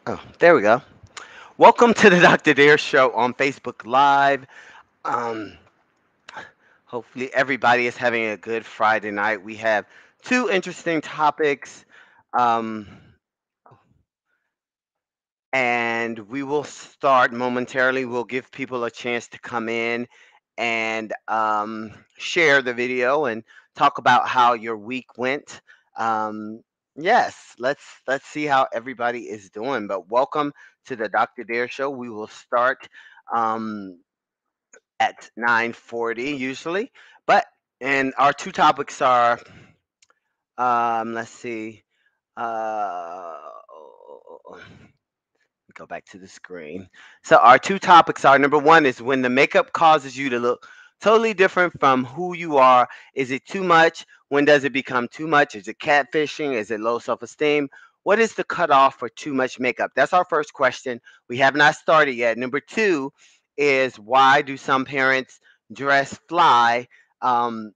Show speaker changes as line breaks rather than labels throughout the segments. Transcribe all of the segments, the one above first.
Oh, there we go. Welcome to the Dr. Dare Show on Facebook Live. Um, Hopefully, everybody is having a good Friday night. We have two interesting topics, um, and we will start momentarily. We'll give people a chance to come in and share the video and talk about how your week went. Um, yes, let's see how everybody is doing. But welcome to the Dr. Dare Show. We will start um, at 9:40 usually, but and our two topics are let's see. Uh, Go back to the screen. So our two topics are number one is when the makeup causes you to look totally different from who you are. Is it too much? When does it become too much? Is it catfishing? Is it low self-esteem? What is the cutoff for too much makeup? That's our first question. We have not started yet. Number two is why do some parents dress fly, um,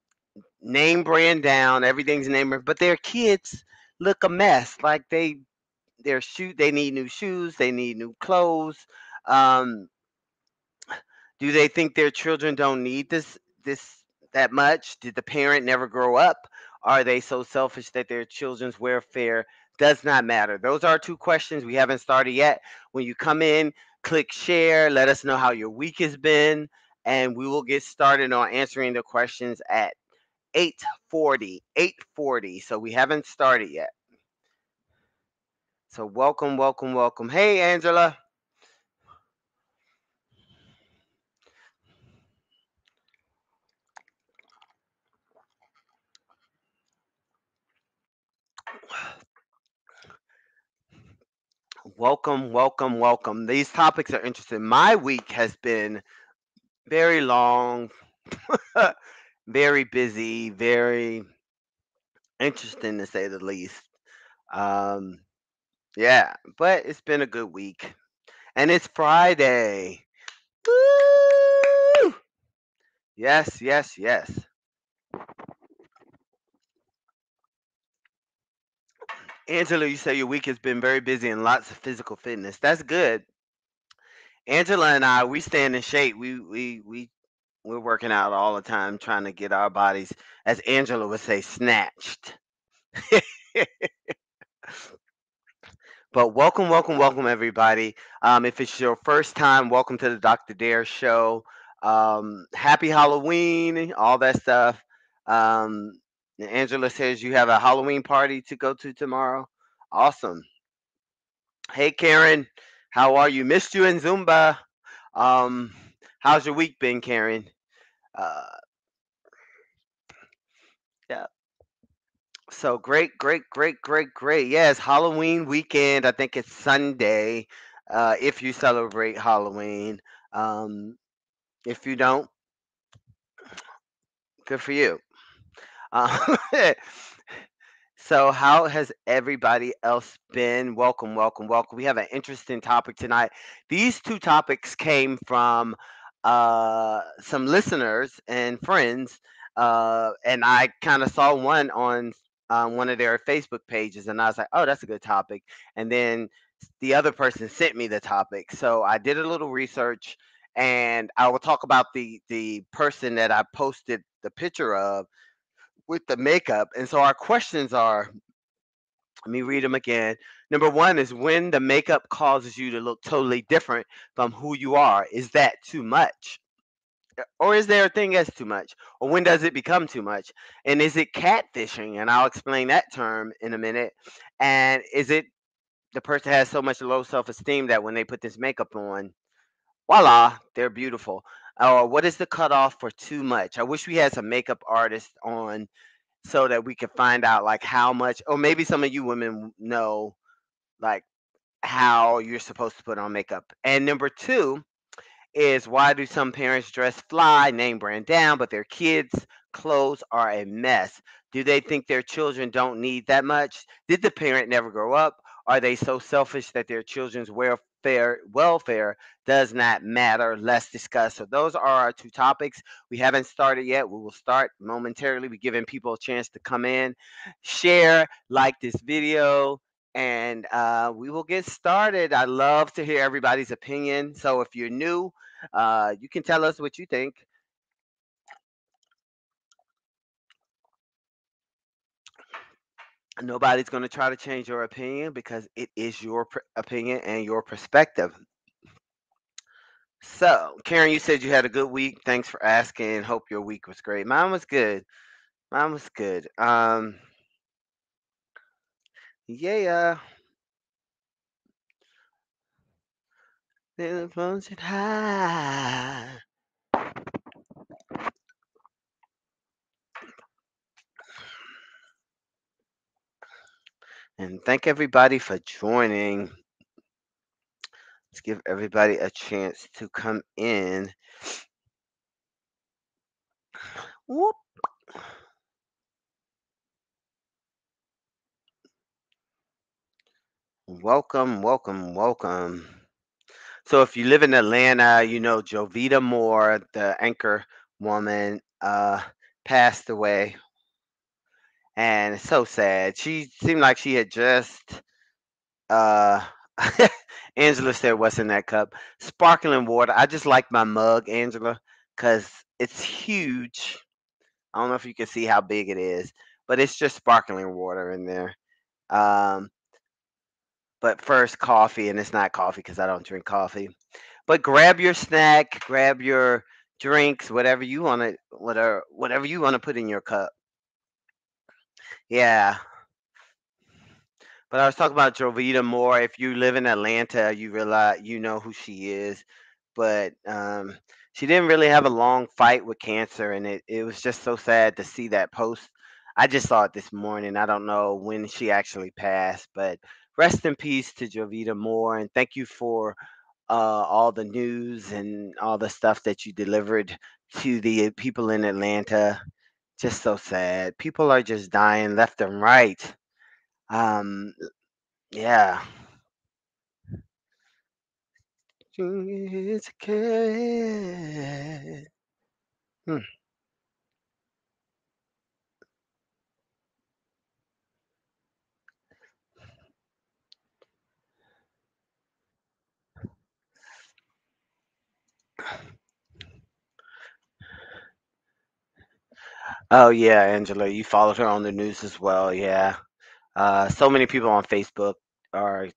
name brand down, everything's name brand, but their kids look a mess. Like they need new shoes, they need new clothes. Um, do they think their children don't need this that much? Did the parent never grow up? Are they so selfish that their children's welfare does not matter? Those are two questions. We haven't started yet. When you come in, click share, let us know how your week has been, and we will get started on answering the questions at 8:40. 8:40. So we haven't started yet. So welcome, welcome, welcome. Hey Angela. Welcome, welcome, welcome. These topics are interesting. My week has been very long, very busy, very interesting to say the least. Um, yeah, but it's been a good week. And it's Friday. Woo! Yes, yes, yes. Angela, you say your week has been very busy and lots of physical fitness. That's good. Angela and I, we stay in shape. We're working out all the time, trying to get our bodies, as Angela would say, snatched. But welcome, welcome, welcome, everybody. If it's your first time, welcome to the Dr. Dare Show. Happy Halloween, all that stuff. Um, Angela says you have a Halloween party to go to tomorrow. Awesome. Hey, Karen, how are you? Missed you in Zumba. Um, how's your week been, Karen? Uh, yeah. So great, great, great, great, great. Yes, Halloween weekend. I think it's Sunday. If you celebrate Halloween, um, if you don't, good for you. Uh, so, how has everybody else been? Welcome, welcome, welcome. We have an interesting topic tonight. These two topics came from some listeners and friends, and I kind of saw one on one of their Facebook pages, and I was like, "Oh, that's a good topic." And then the other person sent me the topic, so I did a little research, and I will talk about the person that I posted the picture of with the makeup. And so our questions are, let me read them again. Number one is when the makeup causes you to look totally different from who you are. Is that too much? Or is there a thing that's too much? Or when does it become too much? And is it catfishing? And I'll explain that term in a minute. And is it the person has so much low self esteem that when they put this makeup on, voila, they're beautiful? Or what is the cutoff for too much? I wish we had some makeup artists on so that we could find out like how much, or maybe some of you women know like how you're supposed to put on makeup. And number two is why do some parents dress fly, name brand down, but their kids' clothes are a mess? Do they think their children don't need that much? Did the parent never grow up? Are they so selfish that their children's welfare does not matter? Let's discuss. So those are our two topics. We haven't started yet. We will start momentarily. We're giving people a chance to come in, share, like this video, and we will get started. I love to hear everybody's opinion. So if you're new, you can tell us what you think. Nobody's going to try to change your opinion because it is your opinion and your perspective. So, Karen, you said you had a good week. Thanks for asking. Hope your week was great. Mine was good. Mine was good. Yeah, little function high. And thank everybody for joining. Let's give everybody a chance to come in. Whoop. Welcome, welcome, welcome. So if you live in Atlanta, you know Jovita Moore, the anchor woman, passed away, and it's so sad. She seemed like she had just. Uh, Angela said, "What's in that cup?" Sparkling water. I just like my mug, Angela, because it's huge. I don't know if you can see how big it is, but it's just sparkling water in there. Um, but first coffee, and it's not coffee because I don't drink coffee. But grab your snack, grab your drinks, whatever you want to put in your cup. Yeah. But I was talking about Jovita Moore. If you live in Atlanta, you realize you know who she is. But she didn't really have a long fight with cancer, and it was just so sad to see that post. I just saw it this morning. I don't know when she actually passed, but rest in peace to Jovita Moore, and thank you for all the news and all the stuff that you delivered to the people in Atlanta. Just so sad. People are just dying left and right. Um, yeah. It's a cat. Hmm. Oh yeah, Angela, you followed her on the news as well. Yeah. So many people on Facebook are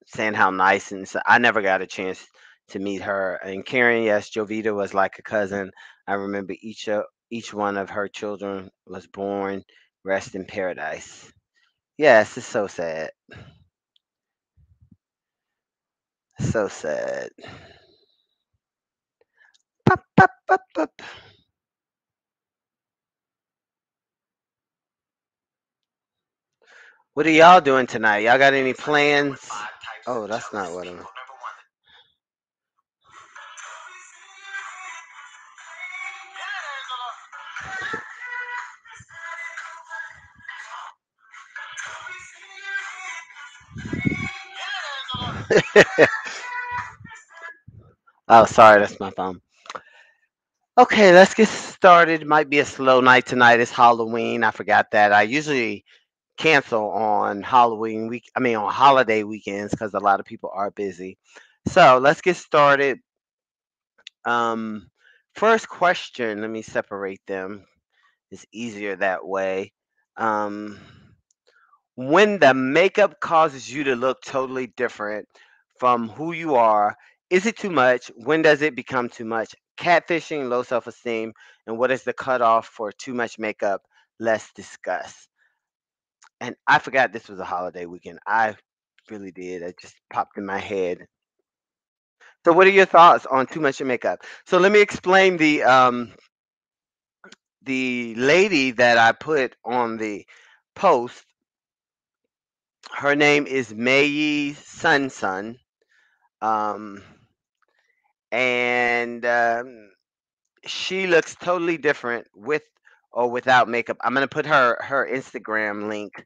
saying how nice, and so I never got a chance to meet her. And Karen, yes, Jovita was like a cousin. I remember each one of her children was born. Rest in paradise. Yes, it's so sad. So sad. Pop, pop, pop, pop. What are y'all doing tonight? Y'all got any plans? Oh, that's not what I'm. Oh, sorry, that's my phone. Okay, let's get started. Might be a slow night tonight. It's Halloween. I forgot that. I usually cancel on Halloween week. I mean, on holiday weekends because a lot of people are busy. So let's get started. Um, First question. Let me separate them. It's easier that way. Um, when the makeup causes you to look totally different from who you are, is it too much? When does it become too much? Catfishing, low self esteem, and what is the cutoff for too much makeup? Let's discuss. And I forgot this was a holiday weekend. I really did. It just popped in my head. So, what are your thoughts on too much makeup? So, let me explain the lady that I put on the post. Her name is Mayi Sun Sun. Um, and she looks totally different with or without makeup. I'm gonna put her Instagram link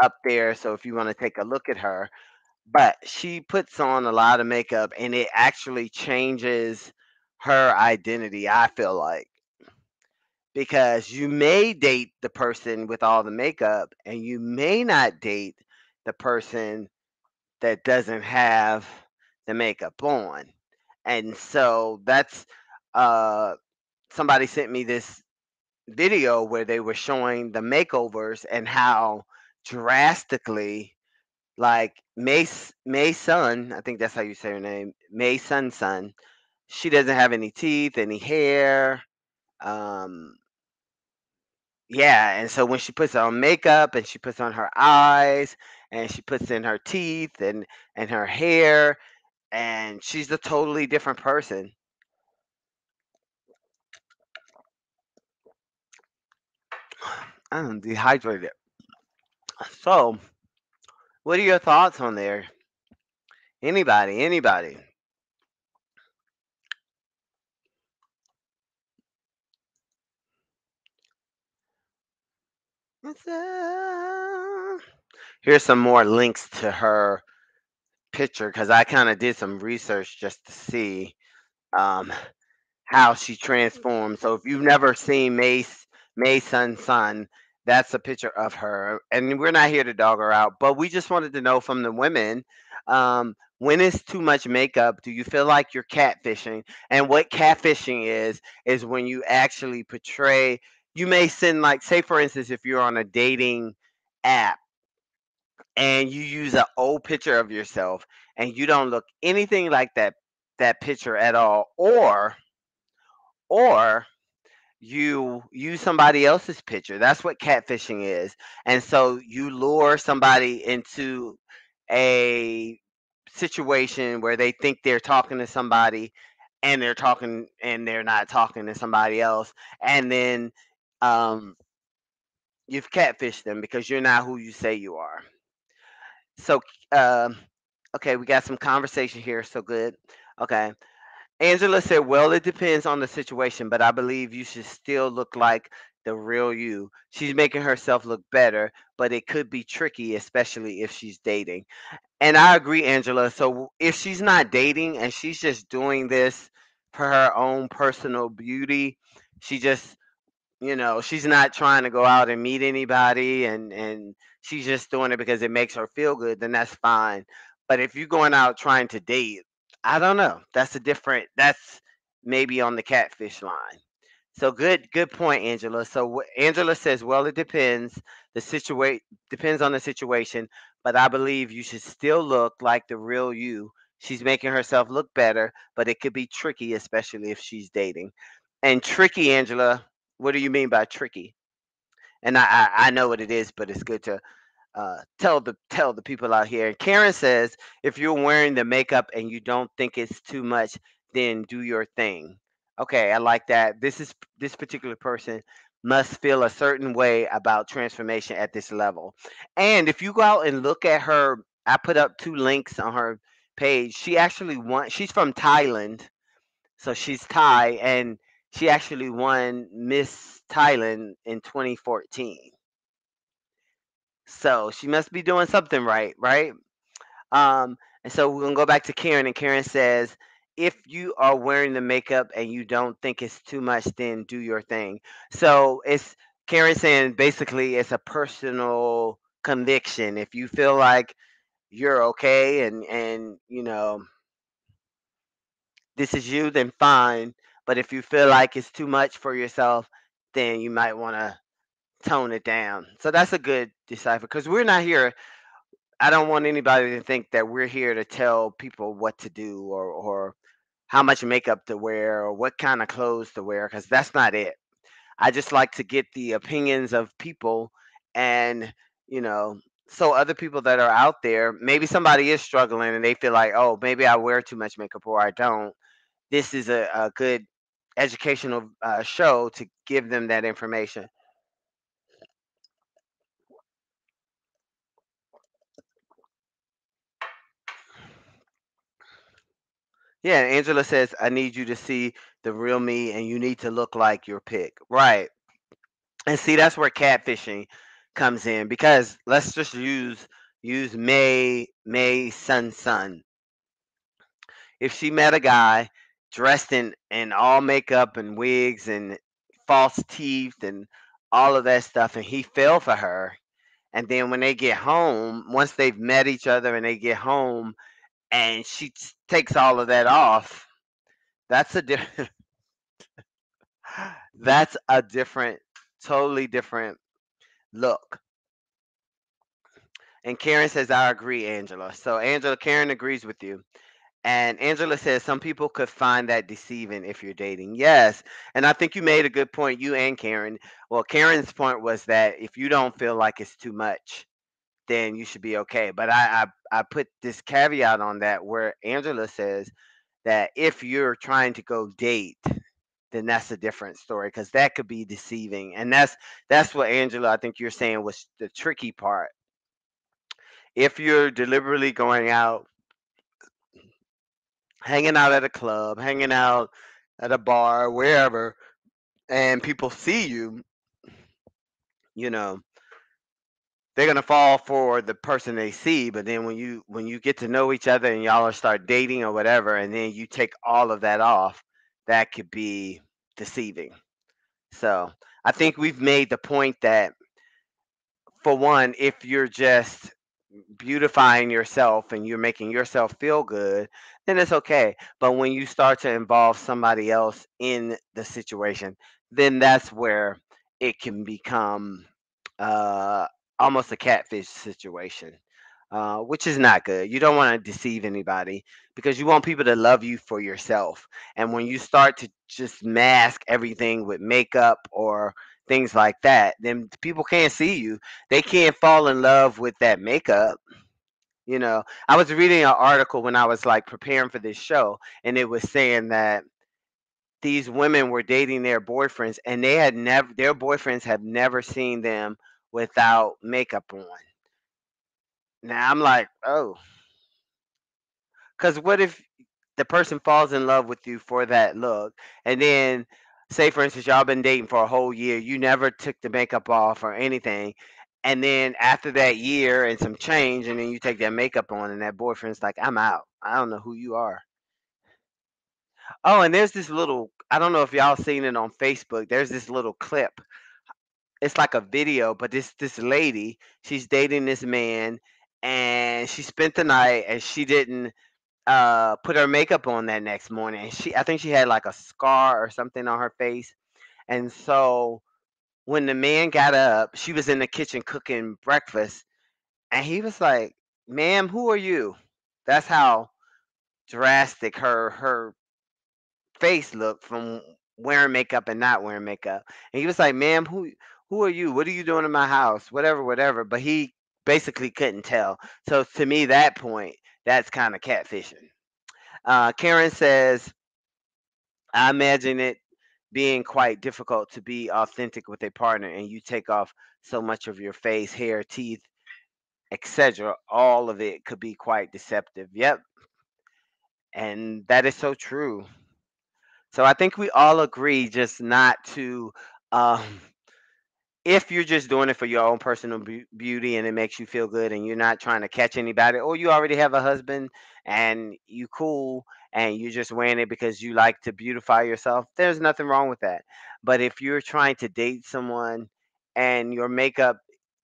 up there, so if you want to take a look at her. But she puts on a lot of makeup, and it actually changes her identity. I feel like because you may date the person with all the makeup, and you may not date the person that doesn't have the makeup on. And so that's uh somebody sent me this video where they were showing the makeovers and how drastically, like May Sun, I think that's how you say her name, May Sun. She doesn't have any teeth, any hair. Um, yeah, and so when she puts on makeup and she puts on her eyes and she puts in her teeth and her hair, and she's a totally different person. I'm dehydrated. So, what are your thoughts on there? Anybody? It's, here's some more links to her picture because I kind of did some research just to see um, how she transformed. So if you've never seen May Sun, that's a picture of her. And we're not here to dog her out, but we just wanted to know from the women, when is too much makeup? Do you feel like you're catfishing? And what catfishing is when you actually portray. You may send, like, say for instance, if you're on a dating app and you use an old picture of yourself and you don't look anything like that picture at all, or you use somebody else's picture. That's what catfishing is. And so you lure somebody into a situation where they think they're talking to somebody and they're not talking to somebody else. And then um, you've catfished them because you're not who you say you are. So, um, okay, we got some conversation here. So good. Okay. Angela said, "Well, it depends on the situation, but I believe you should still look like the real you. She's making herself look better, but it could be tricky, especially if she's dating." And I agree, Angela. So if she's not dating and she's just doing this for her own personal beauty, she just, she's not trying to go out and meet anybody, and she's just doing it because it makes her feel good, then that's fine. But if you're going out trying to date, I don't know. That's maybe on the catfish line. So good point, Angela. So Angela says, well, it depends. Depends on the situation, but I believe you should still look like the real you. She's making herself look better, but it could be tricky, especially if she's dating. And tricky, Angela, what do you mean by tricky? And I know what it is, but it's good to tell the people out here. Karen says, if you're wearing the makeup and you don't think it's too much, then do your thing. Okay, I like that. This particular person must feel a certain way about transformation at this level. And if you go out and look at her, I put up two links on her page. She actually won. She's from Thailand, so she's Thai, and she actually won Miss Thailand in 2014. So she must be doing something right, right? And so we're gonna go back to Karen, and Karen says, if you are wearing the makeup and you don't think it's too much, then do your thing. So it's Karen saying basically it's a personal conviction. If you feel like you're okay and this is you, then fine. But if you feel like it's too much for yourself, then you might want to tone it down. So that's a good decipher because we're not here. I don't want anybody to think that we're here to tell people what to do or how much makeup to wear or what kind of clothes to wear because that's not it. I just like to get the opinions of people and, you know, so other people that are out there, maybe somebody is struggling and they feel like, oh, maybe I wear too much makeup or I don't. This is a good educational show to give them that information. Yeah, Angela says, I need you to see the real me and you need to look like your pick. Right. And see, that's where catfishing comes in because let's just use May Sun. If she met a guy dressed in all makeup and wigs and false teeth and all of that stuff and he fell for her And then when they get home, once they've met each other and they get home, and she takes all of that off, that's a different that's a different, totally different look. And Karen says, I agree, Angela. So Angela, Karen agrees with you. And Angela says some people could find that deceiving if you're dating. Yes. And I think you made a good point, you and Karen. Well, Karen's point was that if you don't feel like it's too much, then you should be okay. But I put this caveat on that where Angela says that if you're trying to go date, then that's a different story because that could be deceiving. And that's what Angela, I think you're saying was the tricky part. If you're deliberately going out, hanging out at a club, hanging out at a bar, wherever, and people see you, you know, they're gonna fall for the person they see. But then when you get to know each other and y'all are start dating or whatever, and then you take all of that off, that could be deceiving. So I think we've made the point that, for one, if you're just beautifying yourself and you're making yourself feel good, then it's okay. But when you start to involve somebody else in the situation, then that's where it can become uh, almost a catfish situation, which is not good. You don't want to deceive anybody because you want people to love you for yourself. And when you start to just mask everything with makeup or things like that, then people can't see you. They can't fall in love with that makeup. I was reading an article when I was like preparing for this show, and it was saying that these women were dating their boyfriends, and their boyfriends have never seen them without makeup on. Now I'm like, oh, because what if the person falls in love with you for that look, and then, say for instance, y'all been dating for a whole year, you never took the makeup off or anything, and then after that year and some change, and then you take that makeup on, and that boyfriend's like, I'm out. I don't know who you are. Oh, and there's this little, I don't know if y'all seen it on Facebook. There's this little clip. It's like a video, but this lady, she's dating this man, and she spent the night, and she didn't put her makeup on that next morning. And I think she had like a scar or something on her face. And so when the man got up, she was in the kitchen cooking breakfast, and he was like, "Ma'am, who are you?" That's how drastic her face looked from wearing makeup and not wearing makeup. And he was like, "Ma'am, who are you? What are you doing in my house? Whatever, whatever." But he basically couldn't tell. So to me, that point, that's kind of catfishing. Karen says, I imagine it being quite difficult to be authentic with a partner and you take off so much of your face, hair, teeth, etc. All of it could be quite deceptive. Yep. And that is so true. So I think we all agree just not to um, if you're just doing it for your own personal beauty and it makes you feel good and you're not trying to catch anybody, or you already have a husband and you cool and you're just wearing it because you like to beautify yourself, there's nothing wrong with that. But if you're trying to date someone and your makeup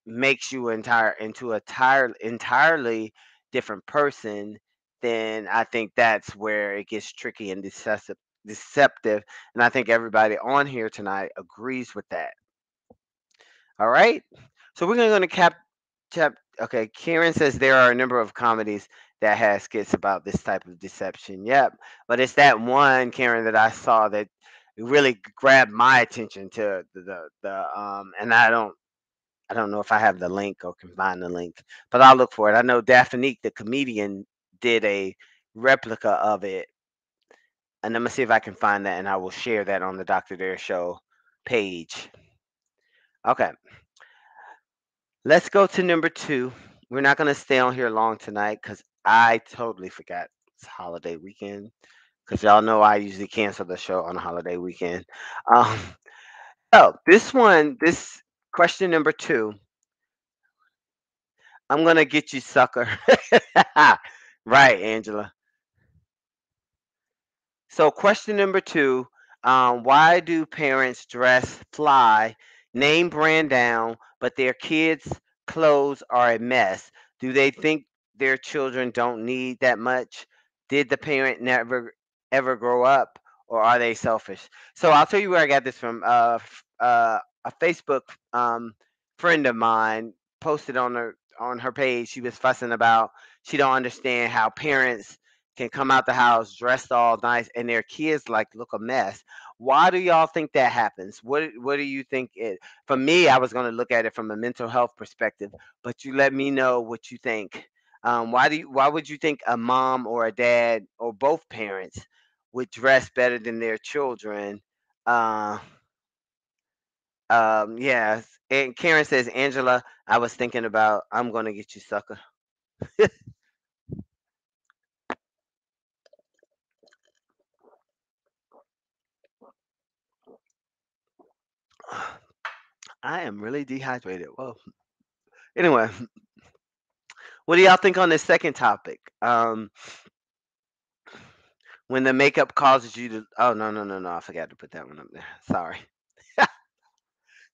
makes you entirely different person, then I think that's where it gets tricky and deceptive. And I think everybody on here tonight agrees with that. All right. So we're going to cap. Okay. Karen says there are a number of comedies that has skits about this type of deception. Yep. But it's that one, Karen, that I saw that really grabbed my attention to and I don't know if I have the link or can find the link, but I'll look for it. I know Daphne, the comedian, did a replica of it, and I'm gonna see if I can find that, and I will share that on the Dr. Dare Show page. Okay. Let's go to number two. We're not going to stay on here long tonight because I totally forgot it's holiday weekend. Because y'all know I usually cancel the show on a holiday weekend. Um, so this question number two, I'm going to get you, sucker. Right, Angela. So question number two, why do parents dress fly, name brand down, but their kids clothes are a mess? Do they think their children don't need that much? Did the parent never ever grow up, or are they selfish? So I'll tell you where I got this from. A Facebook friend of mine posted on her page. She was fussing about she don't understand how parents can come out the house dressed all nice and their kids like look a mess. Why do y'all think that happens? What do you think it? For me, I was going to look at it from a mental health perspective, but you let me know what you think. Why would you think a mom or a dad or both parents would dress better than their children? Uh, yes. And Karen says, Angela, I was thinking about I'm going to get you, sucker. I am really dehydrated. Well, anyway, what do y'all think on this second topic? When the makeup causes you to, oh, no, no, no, no, I forgot to put that one up there. Sorry.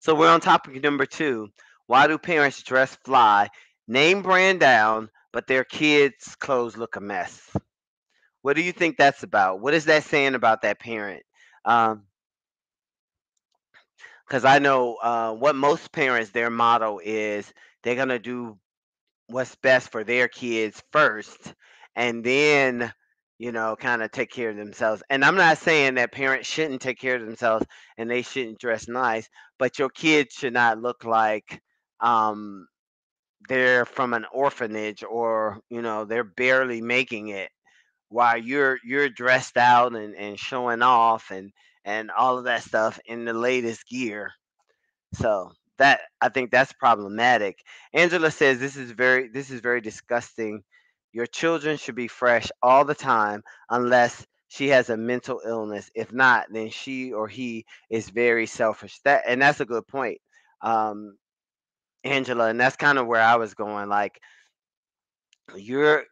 So we're on topic number two. Why do parents dress fly, name brand down, but their kids' clothes look a mess? What do you think that's about? What is that saying about that parent? Um, because I know what most parents, their motto is they're going to do what's best for their kids first and then kind of take care of themselves. And I'm not saying that parents shouldn't take care of themselves and they shouldn't dress nice, but your kids should not look like um they're from an orphanage, or they're barely making it while you're dressed out and showing off and all of that stuff in the latest gear. So that, I think that's problematic. Angela says this is very disgusting. Your children should be fresh all the time unless she has a mental illness. If not, then she or he is very selfish. That's a good point, um, Angela. And that's kind of where I was going. Like you're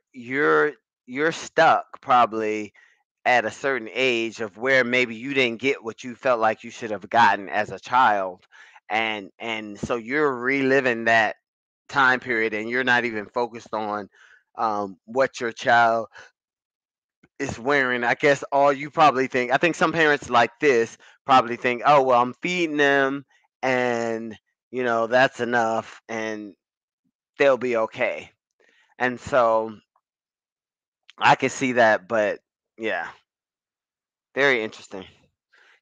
stuck probably at a certain age of where maybe you didn't get what you felt like you should have gotten as a child, and so you're reliving that time period and you're not even focused on what your child is wearing. I guess all you probably think, I think some parents like this probably think, oh well, I'm feeding them, and that's enough and they'll be okay. And so I can see that, but yeah, very interesting.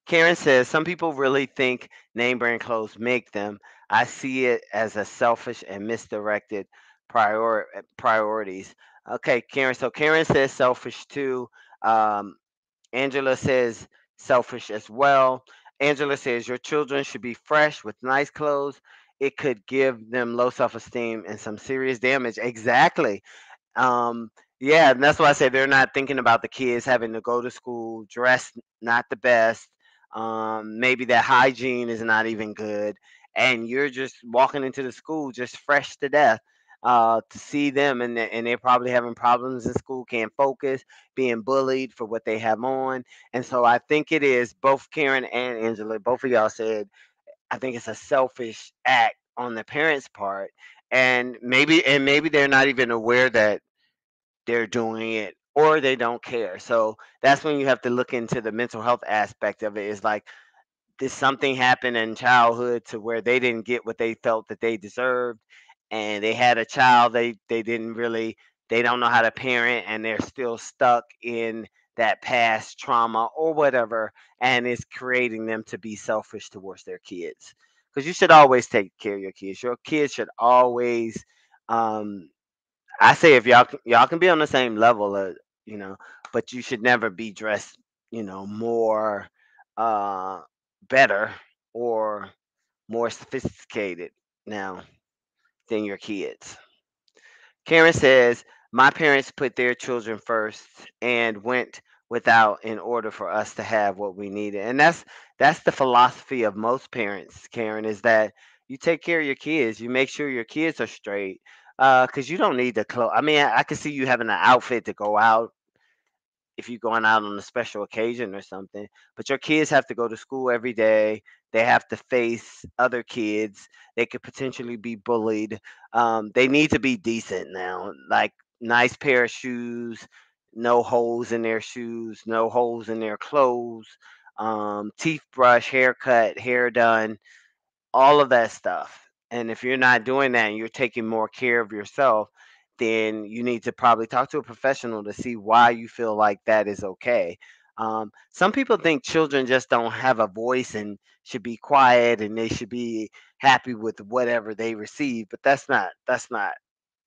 Karen says some people really think name brand clothes make them. I see it as a selfish and misdirected priorities. Okay, Karen. So Karen says selfish too. Um, Angela says selfish as well. Angela says your children should be fresh with nice clothes. It could give them low self esteem and some serious damage. Exactly. Yeah, and that's why I say they're not thinking about the kids having to go to school dressed not the best. Maybe that hygiene is not even good, and you're just walking into the school just fresh to death. To see them, and they're probably having problems in school, can't focus, being bullied for what they have on. And so I think it is both Karen and Angela, both of y'all said, I think it's a selfish act on the parents' part, and maybe they're not even aware that they're doing it, or they don't care. So that's when you have to look into the mental health aspect of it. Is like, did something happen in childhood to where they didn't get what they felt that they deserved, and they had a child they didn't really, they don't know how to parent, and they're still stuck in that past trauma or whatever, and it's creating them to be selfish towards their kids. Because you should always take care of your kids. Your kids should always, um, I say, if y'all can be on the same level, you know, but you should never be dressed, more uh better or more sophisticated now than your kids. Karen says, my parents put their children first and went without in order for us to have what we needed. And that's the philosophy of most parents, Karen, is that you take care of your kids, you make sure your kids are straight. Because you don't need the clothes. I mean, I can see you having an outfit to go out if you're going out on a special occasion or something, but your kids have to go to school every day. They have to face other kids. They could potentially be bullied. They need to be decent now, like nice pair of shoes, no holes in their shoes, no holes in their clothes, teeth brush, haircut, hair done, all of that stuff. And if you're not doing that and you're taking more care of yourself, then you need to probably talk to a professional to see why you feel like that is okay. Some people think children just don't have a voice and should be quiet and they should be happy with whatever they receive, but that's not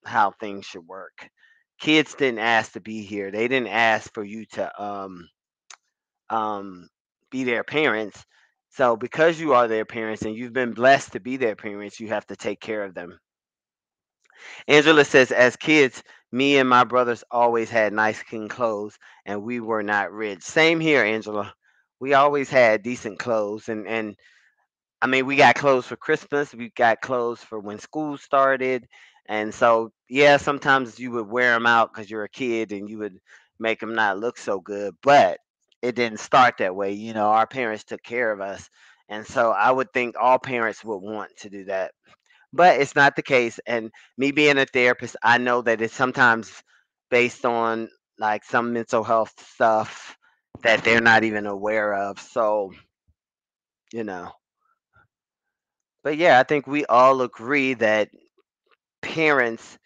how things should work. Kids didn't ask to be here. They didn't ask for you to um, be their parents. So because you are their parents and you've been blessed to be their parents, you have to take care of them. Angela says, as kids, me and my brothers always had nice, clean clothes, and we were not rich. Same here, Angela. We always had decent clothes, and I mean, we got clothes for Christmas. We got clothes for when school started, and so yeah, sometimes you would wear them out because you're a kid and you would make them not look so good. But it didn't start that way. You know, our parents took care of us, and so I would think all parents would want to do that. But it's not the case. And me being a therapist, I know that it's sometimes based on like some mental health stuff that they're not even aware of. So you know. But yeah, I think we all agree that parents,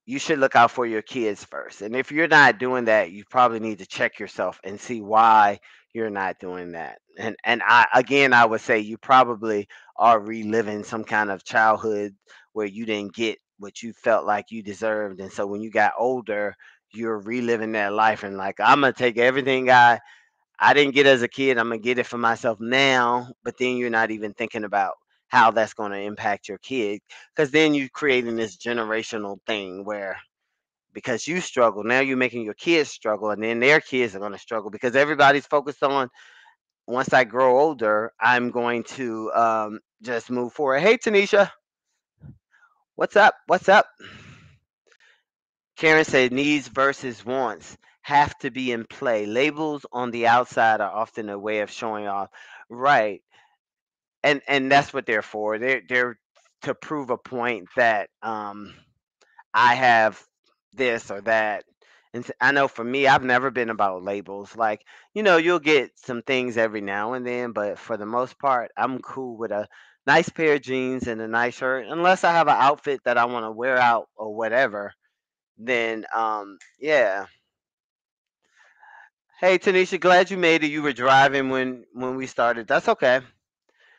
you should look out for your kids first. And if you're not doing that, you probably need to check yourself and see why you're not doing that. And I would say you probably are reliving some kind of childhood where you didn't get what you felt like you deserved. And so when you got older, you're reliving that life and like I'm gonna take everything I didn't get as a kid. I'm gonna get it for myself now, but then you're not even thinking about how that's going to impact your kid, because then you're creating this generational thing where because you struggle, now you're making your kids struggle, and then their kids are going to struggle because everybody's focused on once I grow older, I'm going to just move forward. Hey, Tanisha, what's up? What's up? Karen said needs versus wants have to be in play. Labels on the outside are often a way of showing off. Right. And that's what they're for. They're to prove a point that I have this or that. And I know for me, I've never been about labels. Like, you'll get some things every now and then, but for the most part, I'm cool with a nice pair of jeans and a nice shirt. Unless I have an outfit that I want to wear out or whatever, then yeah. Hey Tanisha, glad you made it. You were driving when we started. That's okay.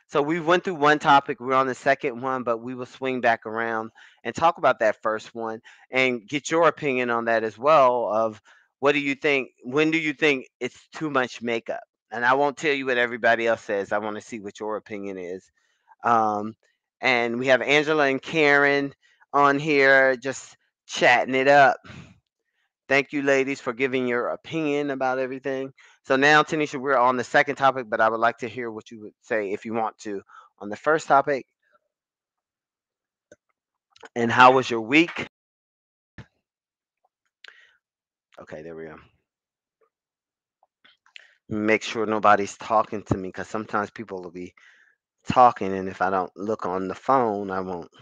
So we went through one topic. We're on the second one, but we will swing back around and talk about that first one and get your opinion on that as well. Of what do you think? When do you think it's too much makeup? And I won't tell you what everybody else says. I want to see what your opinion is. Um, and we have Angela and Karen on here just chatting it up. Thank you, ladies, for giving your opinion about everything. So now, Tanisha, we're on the second topic, but I would like to hear what you would say if you want to on the first topic. And how was your week? Okay, there we go. Make sure nobody's talking to me because sometimes people will be talking, and if I don't look on the phone, I won't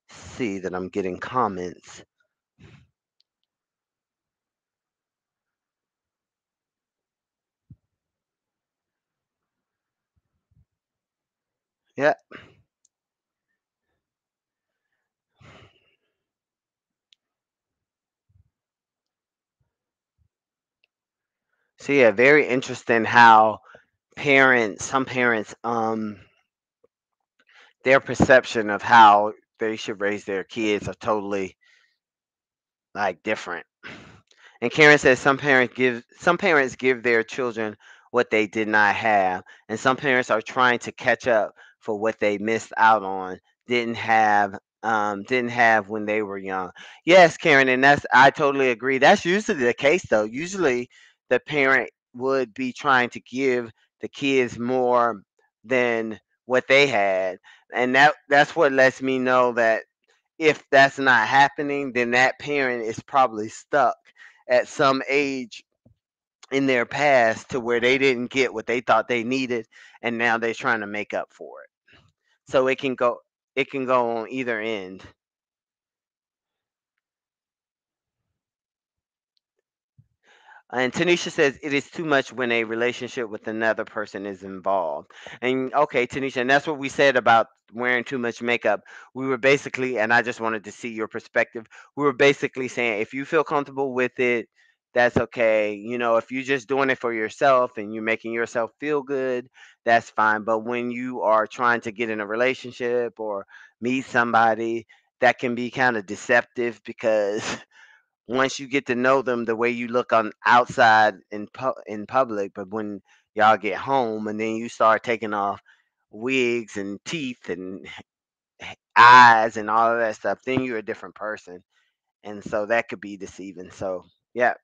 see that I'm getting comments. Yeah. So yeah, very interesting how some parents, their perception of how they should raise their kids are totally like different. And Karen says some parents give their children what they did not have, and some parents are trying to catch up for what they missed out on, didn't have when they were young. Yes, Karen, and I totally agree. That's usually the case though. Usually the parent would be trying to give the kids more than what they had. And that's what lets me know that if that's not happening, then that parent is probably stuck at some age in their past to where they didn't get what they thought they needed, and now they're trying to make up for it. So it can go on either end. And Tanisha says it is too much when a relationship with another person is involved. And okay, Tanisha, and that's what we said about wearing too much makeup. We were basically, and I just wanted to see your perspective. We were basically saying if you feel comfortable with it, that's okay. If you're just doing it for yourself and you're making yourself feel good, that's fine. But when you are trying to get in a relationship or meet somebody, that can be kind of deceptive because once you get to know them the way you look on outside in public, but when y'all get home and then you start taking off wigs and teeth and eyes and all of that stuff, then you're a different person, and so that could be deceiving. So yeah,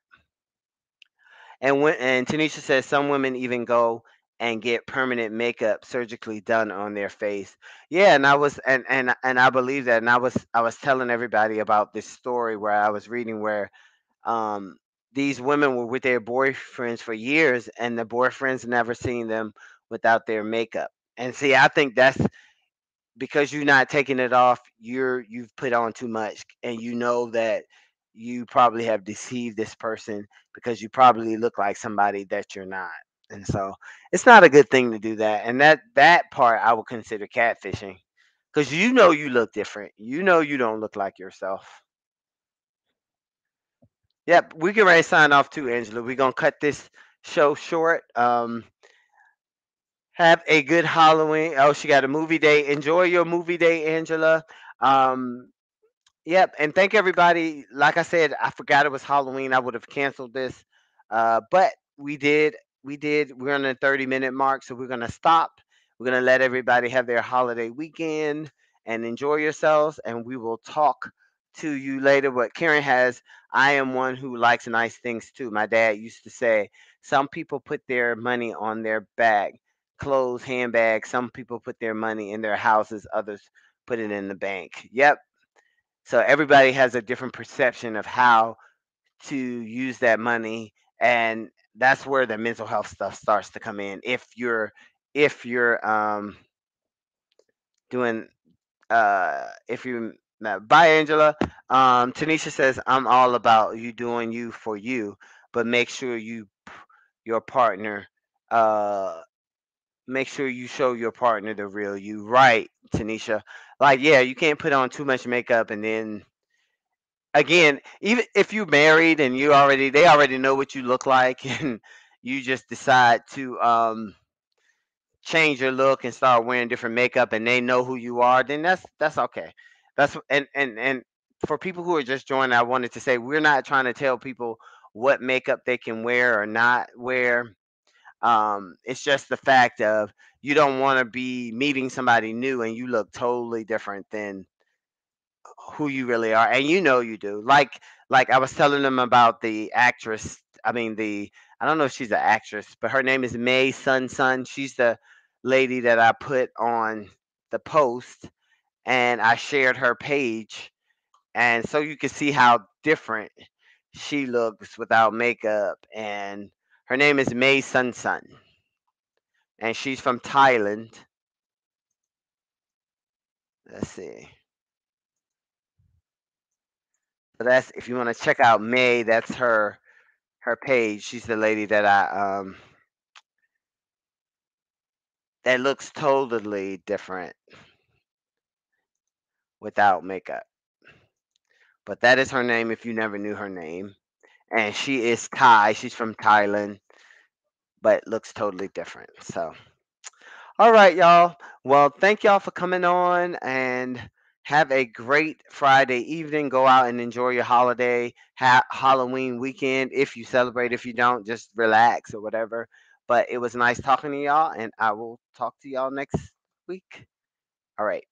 and Tanisha says some women even go and get permanent makeup surgically done on their face. Yeah, and I believe that, and I was telling everybody about this story where I was reading where um, these women were with their boyfriends for years, and the boyfriends never seen them without their makeup. And see, I think that's because you're not taking it off. You've put on too much, and you know that you probably have deceived this person because you probably look like somebody that you're not. And so it's not a good thing to do that. And that part I would consider catfishing because you look different. You don't look like yourself. Yep, we can ready to sign off too, Angela. We're gonna cut this show short. Have a good Halloween. Oh, she got a movie day. Enjoy your movie day, Angela. Um, Yep, and thank everybody. Like I said, I forgot it was Halloween. I would have canceled this, but we did. We did. We're on the 30-minute mark, so we're gonna stop. We're gonna let everybody have their holiday weekend and enjoy yourselves. And we will talk to you later. But Karen has. I am one who likes nice things too. My dad used to say, some people put their money on their bag, clothes, handbags. Some people put their money in their houses. Others put it in the bank. Yep, so everybody has a different perception of how to use that money, and that's where the mental health stuff starts to come in. If you're doing if you bye Angela. Tanisha says I'm all about you doing you for you, but your partner uh make sure you show your partner the real you. Right, Tanisha. Like, yeah, you can't put on too much makeup and then again, even if you married and they already know what you look like and you just decide to change your look and start wearing different makeup and they know who you are, then that's okay. And for people who are just joining, I wanted to say we're not trying to tell people what makeup they can wear or not wear. It's just the fact of you don't want to be meeting somebody new and you look totally different than who you really are, and you do. Like I was telling them about the actress. I mean, the I don't know if she's an actress, but her name is May Sun Sun. She's the lady that I put on the post, and I shared her page, and so you can see how different she looks without makeup. And her name is May Sun Sun, and she's from Thailand. Let's see. So that's if you want to check out May. That's her page. She's the lady that looks totally different without makeup. But that is her name if you never knew her name. And she is Thai. She's from Thailand, but looks totally different. So, all right, y'all. Well, thank y'all for coming on and have a great Friday evening. Go out and enjoy your holiday, Halloween weekend. If you celebrate, if you don't, just relax or whatever. But it was nice talking to y'all, and I will talk to y'all next week. All right.